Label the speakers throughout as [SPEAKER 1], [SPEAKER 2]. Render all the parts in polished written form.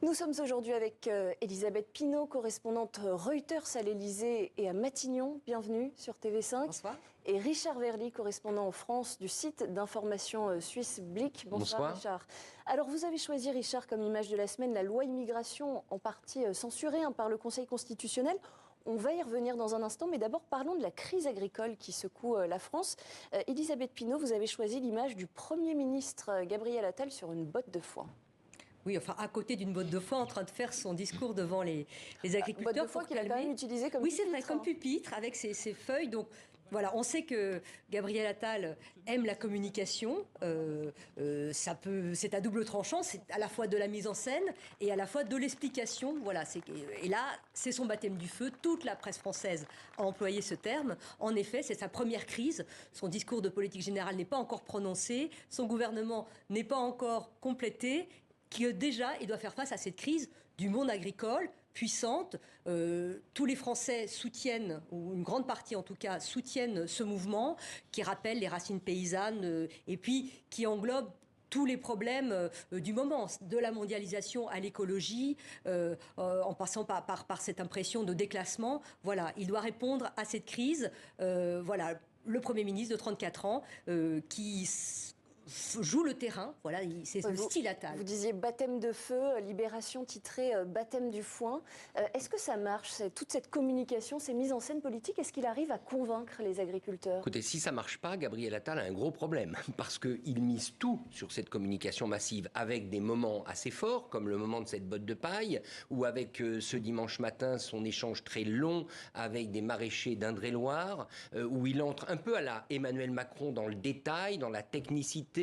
[SPEAKER 1] Nous sommes aujourd'hui avec Elisabeth Pinault, correspondante Reuters à l'Élysée et à Matignon. Bienvenue sur TV5.
[SPEAKER 2] Bonsoir.
[SPEAKER 1] Et Richard Verly, correspondant en France du site d'information suisse Blick. Bonsoir Richard. Alors vous avez choisi, Richard, comme image de la semaine, la loi immigration en partie censurée par le Conseil constitutionnel. On va y revenir dans un instant, mais d'abord parlons de la crise agricole qui secoue la France. Elisabeth Pinault, vous avez choisi l'image du Premier ministre Gabriel Attal sur une botte de foin.
[SPEAKER 2] Oui, enfin, à côté d'une botte de foin, en train de faire son discours devant les agriculteurs.
[SPEAKER 1] Botte de foin qu'il a quand même utilisé comme pupitre.
[SPEAKER 2] Oui, c'est vrai, comme pupitre, avec ses feuilles. Donc, voilà, on sait que Gabriel Attal aime la communication. C'est à double tranchant. C'est à la fois de la mise en scène et à la fois de l'explication. Voilà, et là, c'est son baptême du feu. Toute la presse française a employé ce terme. En effet, c'est sa première crise. Son discours de politique générale n'est pas encore prononcé. Son gouvernement n'est pas encore complété. Déjà, il doit faire face à cette crise du monde agricole puissante. Tous les Français soutiennent, ou une grande partie en tout cas, soutiennent ce mouvement qui rappelle les racines paysannes et puis qui englobe tous les problèmes du moment, de la mondialisation à l'écologie, en passant par cette impression de déclassement. Voilà, il doit répondre à cette crise. Voilà, le Premier ministre de 34 ans qui joue le terrain, voilà, c'est le style Attal.
[SPEAKER 1] Vous disiez baptême de feu, Libération titré baptême du foin. Est-ce que ça marche, toute cette communication, ces mises en scène politiques, est-ce qu'il arrive à convaincre les agriculteurs?
[SPEAKER 3] Écoutez, si ça marche pas, Gabriel Attal a un gros problème, parce qu'il mise tout sur cette communication massive, avec des moments assez forts, comme le moment de cette botte de paille, ou avec ce dimanche matin, son échange très long avec des maraîchers d'Indre-et-Loire, où il entre un peu à la Emmanuel Macron dans le détail, dans la technicité.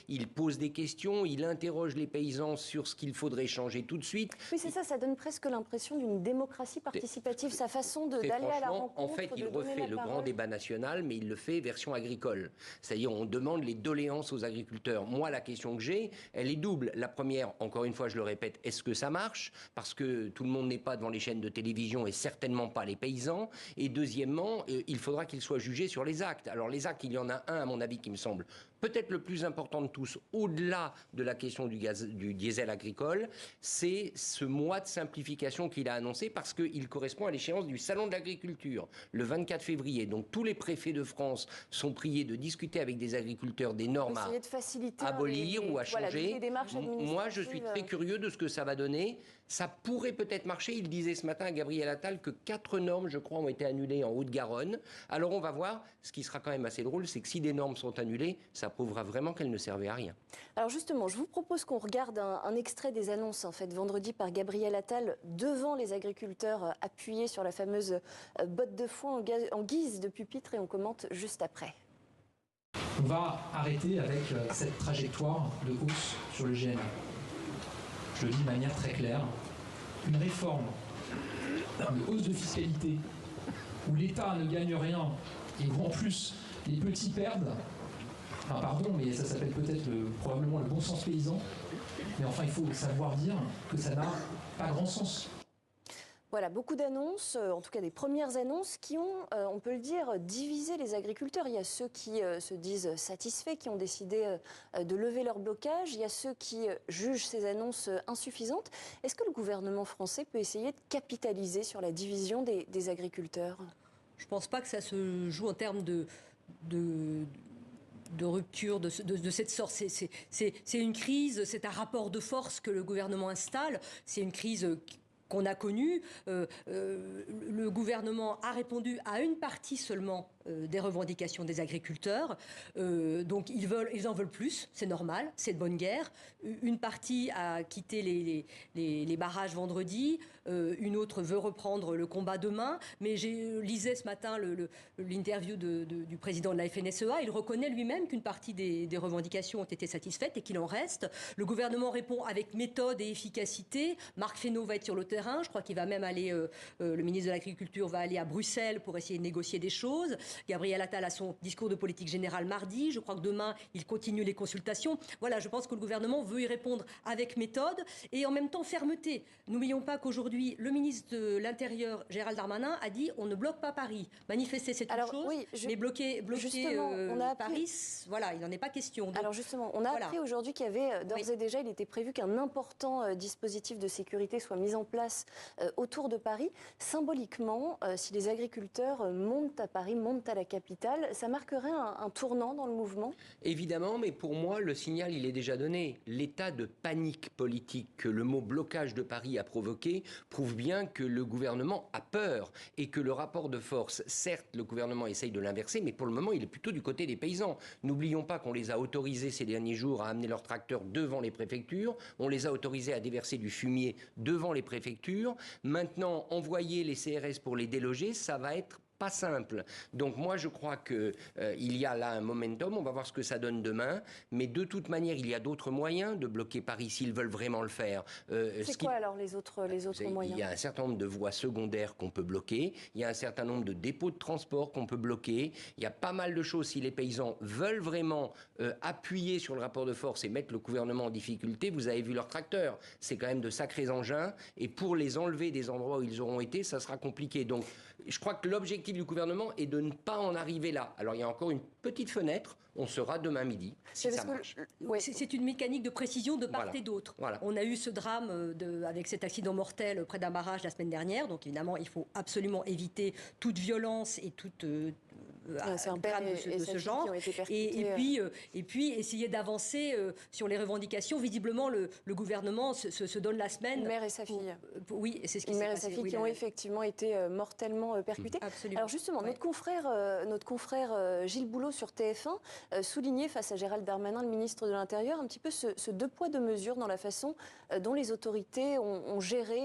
[SPEAKER 3] Il pose des questions, il interroge les paysans sur ce qu'il faudrait changer tout de suite.
[SPEAKER 1] Oui, c'est ça, ça donne presque l'impression d'une démocratie participative, sa façon d'aller à la rencontre.
[SPEAKER 3] En fait, il refait le grand débat national, mais il le fait version agricole. C'est-à-dire, on demande les doléances aux agriculteurs. Moi, la question que j'ai, elle est double. La première, encore une fois, je le répète, est-ce que ça marche? Parce que tout le monde n'est pas devant les chaînes de télévision et certainement pas les paysans. Et deuxièmement, il faudra qu'il soit jugé sur les actes. Alors, les actes, il y en a un, à mon avis, qui me semble peut-être le plus important de tous, au-delà de la question du diesel agricole, c'est ce mois de simplification qu'il a annoncé parce qu'il correspond à l'échéance du Salon de l'agriculture, le 24 février. Donc tous les préfets de France sont priés de discuter avec des agriculteurs des normes à abolir ou à changer. Moi, je suis très curieux de ce que ça va donner. Ça pourrait peut-être marcher. Il disait ce matin à Gabriel Attal que 4 normes, je crois, ont été annulées en Haute-Garonne. Alors on va voir. Ce qui sera quand même assez drôle, c'est que si des normes sont annulées, ça prouvera vraiment qu'elles ne servaient à rien.
[SPEAKER 1] Alors justement, je vous propose qu'on regarde un extrait des annonces faites vendredi par Gabriel Attal devant les agriculteurs appuyés sur la fameuse botte de foin en guise de pupitre et on commente juste après.
[SPEAKER 4] On va arrêter avec cette trajectoire de hausse sur le GNR. Je le dis de manière très claire. Une réforme, une hausse de fiscalité où l'État ne gagne rien et où en plus les petits perdent. Enfin, pardon, mais ça s'appelle peut-être probablement le bon sens paysan. Mais enfin, il faut savoir dire que ça n'a pas grand sens.
[SPEAKER 1] Voilà, beaucoup d'annonces, en tout cas des premières annonces qui ont, on peut le dire, divisé les agriculteurs. Il y a ceux qui se disent satisfaits, qui ont décidé de lever leur blocage. Il y a ceux qui jugent ces annonces insuffisantes. Est-ce que le gouvernement français peut essayer de capitaliser sur la division des agriculteurs?
[SPEAKER 2] Je ne pense pas que ça se joue en termes de rupture de cette sorte. C'est une crise, c'est un rapport de force que le gouvernement installe. C'est une crise qu'on a connue. Le gouvernement a répondu à une partie seulement des revendications des agriculteurs. Donc ils en veulent plus, c'est normal, c'est de bonne guerre. Une partie a quitté les barrages vendredi, une autre veut reprendre le combat demain. Mais j'ai lisais ce matin l'interview du président de la FNSEA. Il reconnaît lui-même qu'une partie des revendications ont été satisfaites et qu'il en reste. Le gouvernement répond avec méthode et efficacité. Marc Fesneau va être sur le terrain. Je crois qu'il va même aller, le ministre de l'Agriculture va aller à Bruxelles pour essayer de négocier des choses. Gabriel Attal a son discours de politique générale mardi. Je crois que demain, il continue les consultations. Voilà, je pense que le gouvernement veut y répondre avec méthode et en même temps fermeté. N'oublions pas qu'aujourd'hui, le ministre de l'Intérieur, Gérald Darmanin, a dit on ne bloque pas Paris. Manifester, c'est une chose, oui, mais bloquer Paris, voilà, il n'en est pas question. Donc,
[SPEAKER 1] alors justement, on a appris aujourd'hui qu'il y avait d'ores et déjà, il était prévu qu'un important dispositif de sécurité soit mis en place autour de Paris. Symboliquement, si les agriculteurs montent à Paris, montent à la capitale, ça marquerait un tournant dans le mouvement?
[SPEAKER 3] Évidemment, mais pour moi, le signal, il est déjà donné. L'état de panique politique que le mot blocage de Paris a provoqué prouve bien que le gouvernement a peur et que le rapport de force, certes, le gouvernement essaye de l'inverser, mais pour le moment, il est plutôt du côté des paysans. N'oublions pas qu'on les a autorisés ces derniers jours à amener leurs tracteurs devant les préfectures. On les a autorisés à déverser du fumier devant les préfectures. Maintenant, envoyer les CRS pour les déloger, ça va être pas simple. Donc moi je crois qu'il y a là un momentum, on va voir ce que ça donne demain, mais de toute manière il y a d'autres moyens de bloquer Paris s'ils veulent vraiment le faire.
[SPEAKER 1] C'est quoi alors les autres moyens?
[SPEAKER 3] Il y a un certain nombre de voies secondaires qu'on peut bloquer, il y a un certain nombre de dépôts de transport qu'on peut bloquer, il y a pas mal de choses si les paysans veulent vraiment appuyer sur le rapport de force et mettre le gouvernement en difficulté. Vous avez vu leurs tracteurs, c'est quand même de sacrés engins et pour les enlever des endroits où ils auront été, ça sera compliqué. Donc je crois que l'objectif du gouvernement est de ne pas en arriver là. Alors il y a encore une petite fenêtre, on sera demain midi, si ça marche.
[SPEAKER 2] C'est une mécanique de précision de part et d'autre. Voilà. On a eu ce drame avec cet accident mortel près d'un barrage la semaine dernière, donc évidemment il faut absolument éviter toute violence et toute...
[SPEAKER 1] c'est un drame
[SPEAKER 2] de ce genre. Et puis essayer d'avancer sur les revendications. Visiblement, le gouvernement se donne la semaine.
[SPEAKER 1] Une mère et sa fille.
[SPEAKER 2] Oui, c'est ce qui
[SPEAKER 1] s'est passé. Une mère et sa fille qui ont effectivement été mortellement percutées.
[SPEAKER 2] Absolument.
[SPEAKER 1] Alors justement, notre confrère Gilles Boulot sur TF1 soulignait face à Gérald Darmanin, le ministre de l'Intérieur, un petit peu ce deux poids deux mesures dans la façon dont les autorités ont géré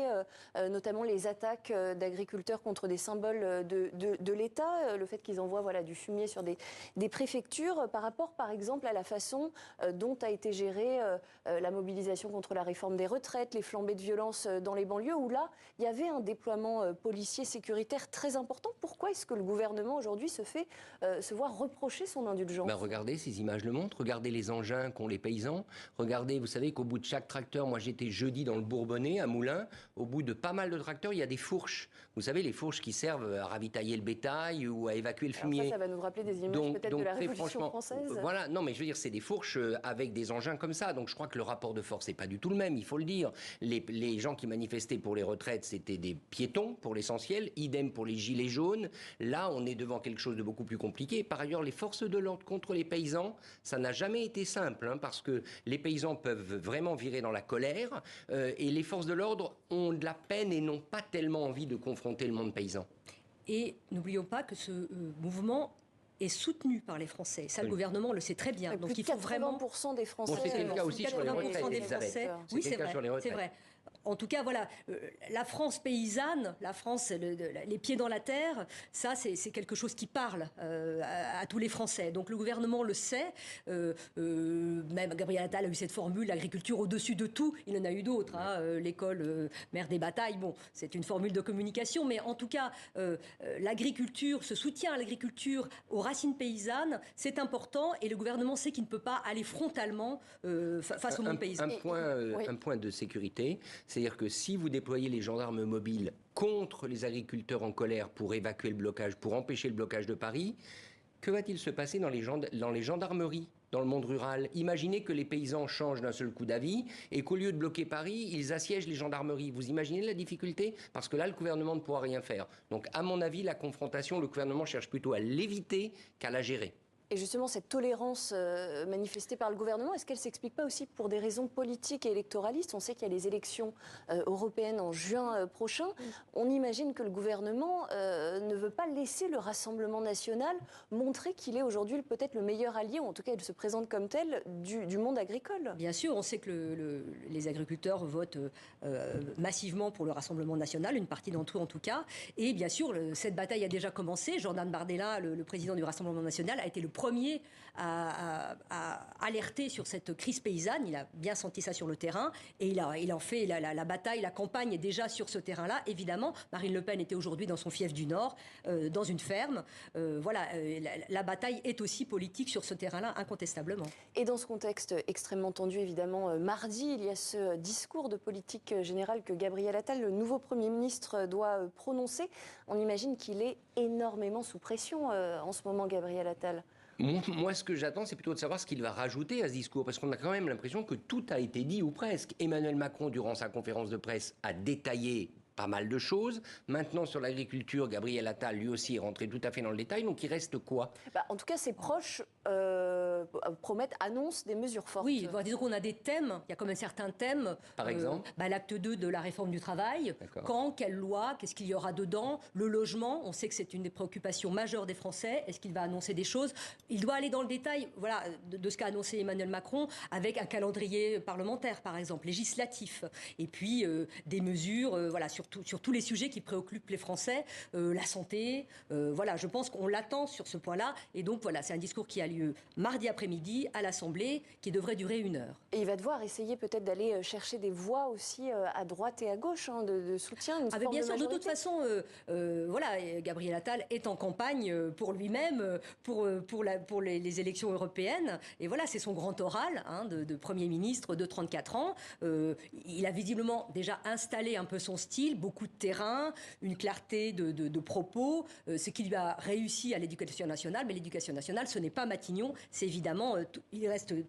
[SPEAKER 1] notamment les attaques d'agriculteurs contre des symboles de l'État, le fait qu'ils envoient du fumier sur des préfectures, par rapport par exemple à la façon dont a été gérée la mobilisation contre la réforme des retraites, les flambées de violence dans les banlieues, où là, il y avait un déploiement policier sécuritaire très important. Pourquoi est-ce que le gouvernement aujourd'hui se voit reprocher son indulgence?
[SPEAKER 3] Regardez, ces images le montrent, regardez les engins qu'ont les paysans, regardez, vous savez qu'au bout de chaque tracteur, moi j'étais jeudi dans le Bourbonnais, à Moulins, au bout de pas mal de tracteurs, il y a des fourches. Vous savez, les fourches qui servent à ravitailler le bétail ou à évacuer le fumier.
[SPEAKER 1] Ça va nous rappeler des images peut-être de la Révolution française.
[SPEAKER 3] Voilà, non mais je veux dire, c'est des fourches avec des engins comme ça, donc je crois que le rapport de force n'est pas du tout le même, il faut le dire. Les gens qui manifestaient pour les retraites, c'était des piétons pour l'essentiel, idem pour les gilets jaunes. Là, on est devant quelque chose de beaucoup plus compliqué. Par ailleurs, les forces de l'ordre contre les paysans, ça n'a jamais été simple, parce que les paysans peuvent vraiment virer dans la colère, et les forces de l'ordre ont de la peine et n'ont pas tellement envie de confronter le monde paysan.
[SPEAKER 2] Et n'oublions pas que ce mouvement est soutenu par les Français. Ça, le gouvernement le sait très bien.
[SPEAKER 1] Donc il faut vraiment... 80% des Français...
[SPEAKER 3] C'était le cas aussi sur les retraites.
[SPEAKER 2] Oui, c'est vrai. En tout cas, voilà, la France paysanne, la France, les pieds dans la terre, ça, c'est quelque chose qui parle à tous les Français. Donc le gouvernement le sait. Même Gabriel Attal a eu cette formule, l'agriculture au-dessus de tout. Il en a eu d'autres. L'école mère des batailles, bon, c'est une formule de communication. Mais en tout cas, l'agriculture, ce soutien à l'agriculture, aux racines paysannes, c'est important. Et le gouvernement sait qu'il ne peut pas aller frontalement face au monde paysan.
[SPEAKER 3] Un point de sécurité. C'est-à-dire que si vous déployez les gendarmes mobiles contre les agriculteurs en colère pour évacuer le blocage, pour empêcher le blocage de Paris, que va-t-il se passer dans les gendarmeries, dans le monde rural? Imaginez que les paysans changent d'un seul coup d'avis et qu'au lieu de bloquer Paris, ils assiègent les gendarmeries. Vous imaginez la difficulté? Parce que là, le gouvernement ne pourra rien faire. Donc, à mon avis, la confrontation, le gouvernement cherche plutôt à l'éviter qu'à la gérer.
[SPEAKER 1] Et justement, cette tolérance manifestée par le gouvernement, est-ce qu'elle ne s'explique pas aussi pour des raisons politiques et électoralistes? On sait qu'il y a les élections européennes en juin prochain. On imagine que le gouvernement ne veut pas laisser le Rassemblement national montrer qu'il est aujourd'hui peut-être le meilleur allié, ou en tout cas il se présente comme tel, du monde agricole.
[SPEAKER 2] Bien sûr, on sait que les agriculteurs votent massivement pour le Rassemblement national, une partie d'entre eux en tout cas. Et bien sûr, cette bataille a déjà commencé. Jordan Bardella, le président du Rassemblement national, a été le premier à alerter sur cette crise paysanne. Il a bien senti ça sur le terrain et il en fait la bataille, la campagne est déjà sur ce terrain-là. Évidemment, Marine Le Pen était aujourd'hui dans son fief du Nord, dans une ferme. La bataille est aussi politique sur ce terrain-là, incontestablement.
[SPEAKER 1] Et dans ce contexte extrêmement tendu, évidemment, mardi, il y a ce discours de politique générale que Gabriel Attal, le nouveau Premier ministre, doit prononcer. On imagine qu'il est énormément sous pression en ce moment, Gabriel Attal.
[SPEAKER 3] Moi, ce que j'attends, c'est plutôt de savoir ce qu'il va rajouter à ce discours, parce qu'on a quand même l'impression que tout a été dit, ou presque. Emmanuel Macron, durant sa conférence de presse, a détaillé pas mal de choses. Maintenant, sur l'agriculture, Gabriel Attal, lui aussi, est rentré tout à fait dans le détail. Donc, il reste quoi ?
[SPEAKER 1] En tout cas, ses proches promettent, annoncent des mesures fortes.
[SPEAKER 2] Oui, disons qu'on a des thèmes. Il y a quand même certains thèmes.
[SPEAKER 3] Par exemple
[SPEAKER 2] l'acte 2 de la réforme du travail. Quand, quelle loi, qu'est-ce qu'il y aura dedans ? Le logement, on sait que c'est une des préoccupations majeures des Français. Est-ce qu'il va annoncer des choses ? Il doit aller dans le détail de ce qu'a annoncé Emmanuel Macron avec un calendrier parlementaire, par exemple, législatif. Et puis, des mesures sur tous les sujets qui préoccupent les Français, la santé. Je pense qu'on l'attend sur ce point-là. Et donc, c'est un discours qui a lieu mardi après-midi à l'Assemblée, qui devrait durer 1 heure.
[SPEAKER 1] Et il va devoir essayer peut-être d'aller chercher des voix aussi à droite et à gauche de soutien.
[SPEAKER 2] Bien sûr, de toute façon, Gabriel Attal est en campagne pour lui-même, pour les élections européennes. Et c'est son grand oral de Premier ministre de 34 ans. Il a visiblement déjà installé un peu son style, beaucoup de terrain, une clarté de propos, ce qui lui a réussi à l'Éducation nationale. Mais l'Éducation nationale, ce n'est pas Matignon, c'est évidemment,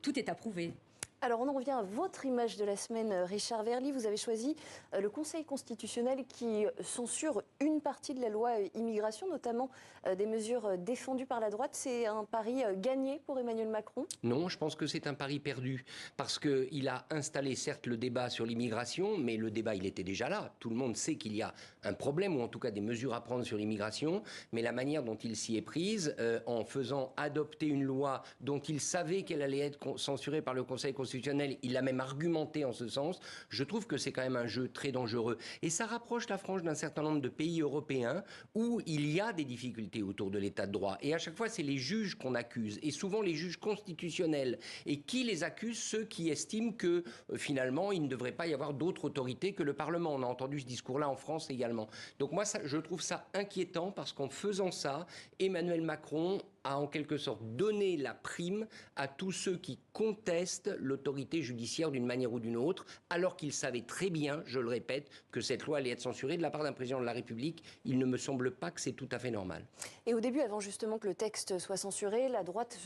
[SPEAKER 2] tout est à prouver.
[SPEAKER 1] Alors, on en revient à votre image de la semaine, Richard Verly. Vous avez choisi le Conseil constitutionnel qui censure une partie de la loi immigration, notamment des mesures défendues par la droite. C'est un pari gagné pour Emmanuel Macron ?
[SPEAKER 3] Non, je pense que c'est un pari perdu. Parce qu'il a installé, certes, le débat sur l'immigration, mais le débat, il était déjà là. Tout le monde sait qu'il y a un problème, ou en tout cas des mesures à prendre sur l'immigration. Mais la manière dont il s'y est prise, en faisant adopter une loi dont il savait qu'elle allait être censurée par le Conseil constitutionnel, il a même argumenté en ce sens. Je trouve que c'est quand même un jeu très dangereux. Et ça rapproche la France d'un certain nombre de pays européens où il y a des difficultés autour de l'état de droit. Et à chaque fois, c'est les juges qu'on accuse. Et souvent les juges constitutionnels. Et qui les accuse ? Ceux qui estiment que finalement, il ne devrait pas y avoir d'autre autorité que le Parlement. On a entendu ce discours-là en France également. Donc moi, je trouve ça inquiétant parce qu'en faisant ça, Emmanuel Macron a en quelque sorte donné la prime à tous ceux qui contestent l'autorité judiciaire d'une manière ou d'une autre, alors qu'il savait très bien, je le répète, que cette loi allait être censurée de la part d'un président de la République. Il ne me semble pas que c'est tout à fait normal.
[SPEAKER 1] Et au début, avant justement que le texte soit censuré, la droite,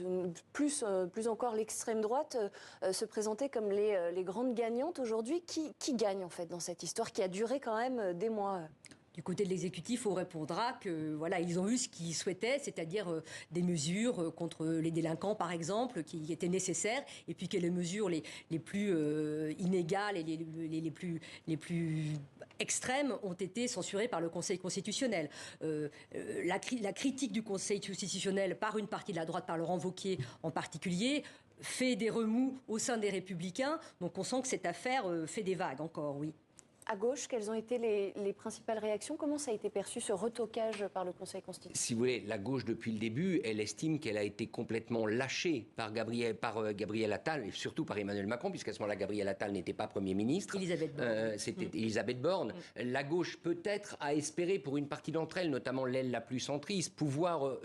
[SPEAKER 1] plus encore l'extrême droite, se présentait comme les grandes gagnantes. Aujourd'hui, qui gagne en fait dans cette histoire qui a duré quand même des mois ?
[SPEAKER 2] Du côté de l'exécutif, on répondra que ils ont eu ce qu'ils souhaitaient, c'est-à-dire des mesures contre les délinquants, par exemple, qui étaient nécessaires, et puis que les mesures les plus inégales et les plus extrêmes ont été censurées par le Conseil constitutionnel. La critique du Conseil constitutionnel par une partie de la droite, par Laurent Wauquiez en particulier, fait des remous au sein des Républicains. Donc on sent que cette affaire fait des vagues encore, oui.
[SPEAKER 1] À gauche, quelles ont été les principales réactions ? Comment ça a été perçu, ce retoquage par le Conseil constitutionnel ?
[SPEAKER 3] Si vous voulez, la gauche, depuis le début, elle estime qu'elle a été complètement lâchée par Gabriel Attal, et surtout par Emmanuel Macron, puisqu'à ce moment-là, Gabriel Attal n'était pas Premier ministre.
[SPEAKER 2] Elisabeth Borne.
[SPEAKER 3] C'était Elisabeth Borne. La gauche, peut-être, a espéré, pour une partie d'entre elles, notamment l'aile la plus centriste, pouvoir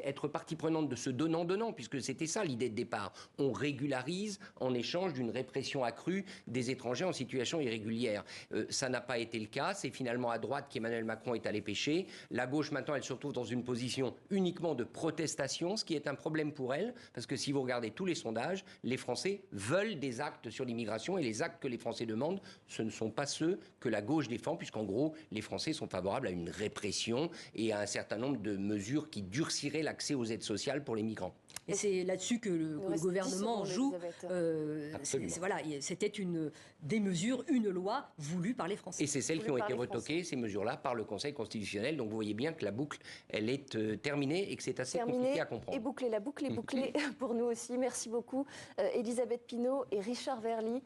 [SPEAKER 3] être partie prenante de ce donnant-donnant, puisque c'était ça l'idée de départ. On régularise en échange d'une répression accrue des étrangers en situation irrégulière. Ça n'a pas été le cas. C'est finalement à droite qu'Emmanuel Macron est allé pêcher. La gauche, maintenant, elle se retrouve dans une position uniquement de protestation, ce qui est un problème pour elle, parce que si vous regardez tous les sondages, les Français veulent des actes sur l'immigration, et les actes que les Français demandent, ce ne sont pas ceux que la gauche défend, puisqu'en gros, les Français sont favorables à une répression et à un certain nombre de mesures qui durciraient l'accès aux aides sociales pour les migrants.
[SPEAKER 2] Et c'est là-dessus que le gouvernement joue. C'était des mesures, une loi voulue par les Français.
[SPEAKER 3] Et c'est celles qui ont été retoquées, ces mesures-là, par le Conseil constitutionnel. Donc vous voyez bien que la boucle, elle est terminée et que c'est assez compliqué à comprendre.
[SPEAKER 1] Et bouclée, la boucle est bouclée pour nous aussi. Merci beaucoup, Elisabeth Pinault et Richard Verly.